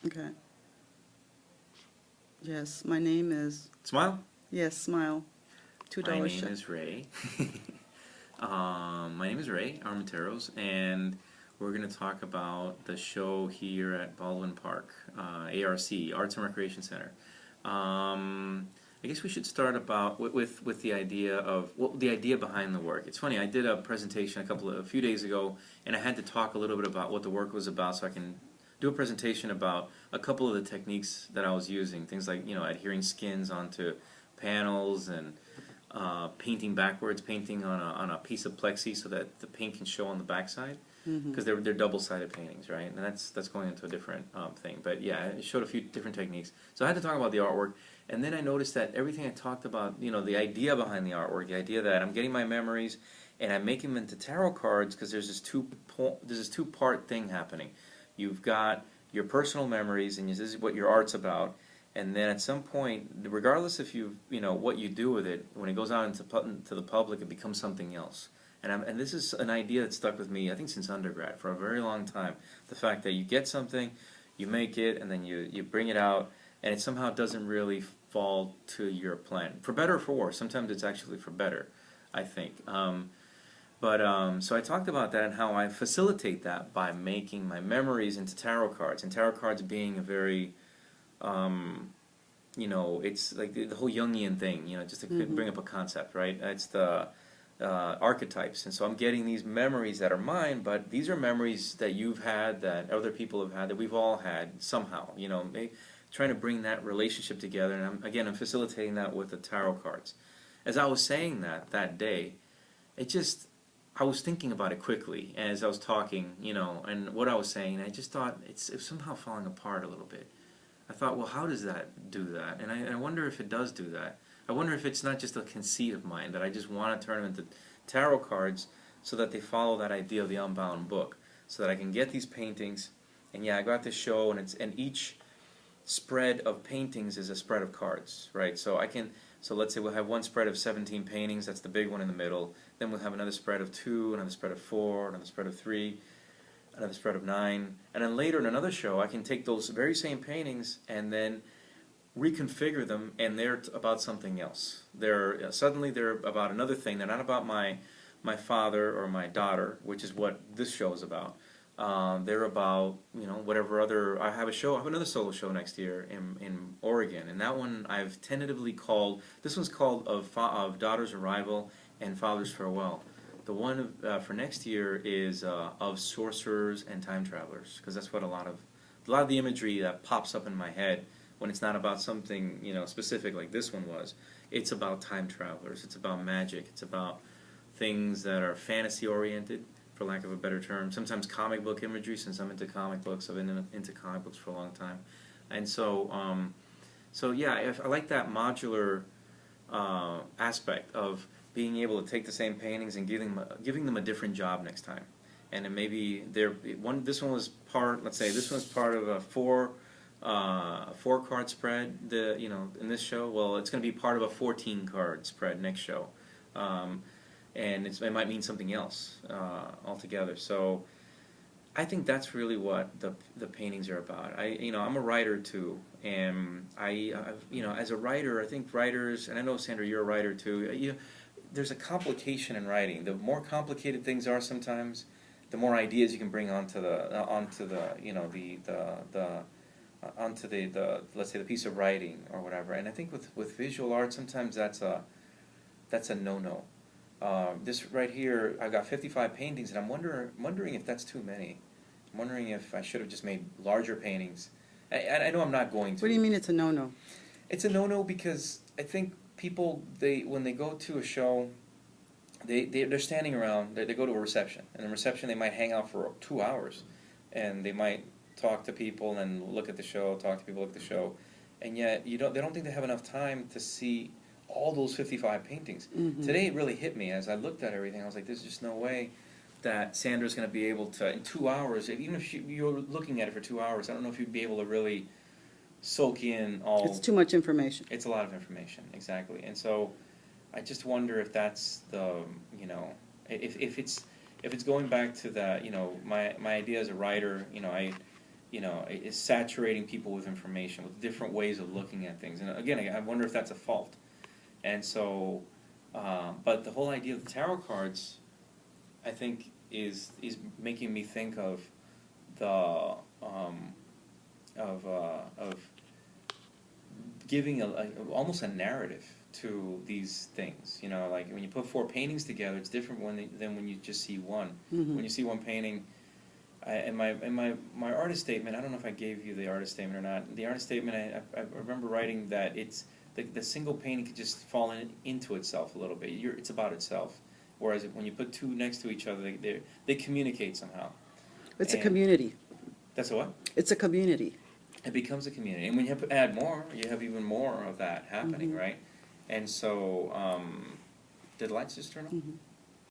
Okay. Yes, my name is. Smile. Yes, smile. My $2 name check. is Ray. My name is Rey Armenteros, and we're going to talk about the show here at Baldwin Park, ARC, Arts and Recreation Center. I guess we should start about with the idea of the idea behind the work. It's funny. I did a presentation a few days ago, and I had to talk a little bit about what the work was about, so I can do a presentation about a couple of the techniques that I was using. Things like adhering skins onto panels and painting backwards, painting on a piece of plexi so that the paint can show on the backside, because they're double-sided paintings, right? And that's going into a different thing. But yeah, it showed a few different techniques. So I had to talk about the artwork, and then I noticed that everything I talked about, the idea behind the artwork, the idea that I'm getting my memories and I'm making them into tarot cards, because there's this two-part thing happening. You've got your personal memories, and this is what your art's about. And then at some point, regardless if what you do with it, when it goes out into the public, it becomes something else. And this is an idea that stuck with me, I think, since undergrad for a very long time. The fact that you get something, you make it, and then you bring it out, and it somehow doesn't really fall to your plan, for better or for worse. Sometimes it's actually for better, I think. So I talked about that and how I facilitate that by making my memories into tarot cards, and tarot cards being a very it's like the whole Jungian thing, just to bring up a concept, right? It's the archetypes. And so I'm getting these memories that are mine, but these are memories that you've had, that other people have had, that we've all had somehow, trying to bring that relationship together. And I'm facilitating that with the tarot cards. As I was saying that day, I was thinking about it quickly as I was talking, and what I was saying, I just thought it's somehow falling apart a little bit. I thought, well, how does that do that? And I wonder if it does do that. I wonder if it's not just a conceit of mine, that I just want to turn them into tarot cards so that they follow that idea of the unbound book, so that I can get these paintings. And yeah, I got this show, and each spread of paintings is a spread of cards, right? So let's say we'll have one spread of 17 paintings, that's the big one in the middle. Then we'll have another spread of 2, another spread of 4, another spread of 3, another spread of 9, and then later in another show I can take those very same paintings and then reconfigure them, and they're about something else. Suddenly they're about another thing. They're not about my father or my daughter, which is what this show is about. They're about whatever other. I have another solo show next year in Oregon, and that one I've tentatively called. This one's called of Daughter's Arrival and Father's Farewell. The one for next year is of sorcerers and time travelers, because that's what a lot of the imagery that pops up in my head when it's not about something specific like this one was. It's about time travelers. It's about magic. It's about things that are fantasy oriented, for lack of a better term. Sometimes comic book imagery, since I'm into comic books. I've been into comic books for a long time, and so yeah, I like that modular aspect of being able to take the same paintings and giving them a different job next time. And then maybe this one was part. Let's say this one's part of a four card spread. In this show, well, it's going to be part of a 14 card spread next show, and it might mean something else altogether. So I think that's really what the paintings are about. I'm a writer too, and as a writer, I think writers, and I know, Sandra, you're a writer too. There's a complication in writing. The more complicated things are, sometimes, the more ideas you can bring onto the let's say the piece of writing or whatever. And I think with visual art, sometimes that's a no-no. This right here, I've got 55 paintings, and I'm wondering if that's too many. I'm wondering if I should have just made larger paintings. I know I'm not going to. What do you mean it's a no-no? It's a no-no because I think people, when they go to a show, they're standing around. They go to a reception, and in reception they might hang out for 2 hours, and they might talk to people and look at the show, talk to people, look at the show, and yet they don't think they have enough time to see all those 55 paintings. Today it really hit me as I looked at everything. I was like, there's just no way that Sandra's going to be able to, in 2 hours, even if you're looking at it for 2 hours, I don't know if you'd be able to really soak in all. It's too much information. It's a lot of information, exactly. And so I just wonder if that's the, if it's going back to that, my idea as a writer, you know, is saturating people with information, with different ways of looking at things. And again, I wonder if that's a fault. And so, but the whole idea of the tarot cards, I think, is making me think of the of giving almost a narrative to these things. You know, like when you put 4 paintings together, it's different than when you just see one. Mhm. When you see one painting, in my artist statement, I don't know if I gave you the artist statement or not. The artist statement, I remember writing that it's the single painting could just fall into itself a little bit. It's about itself. Whereas when you put 2 next to each other, they communicate somehow. It's a And community. That's a what? It's a community. It becomes a community. And when you add more, you have even more of that happening, Mhm. right? And so, did the lights just turn on? Mhm.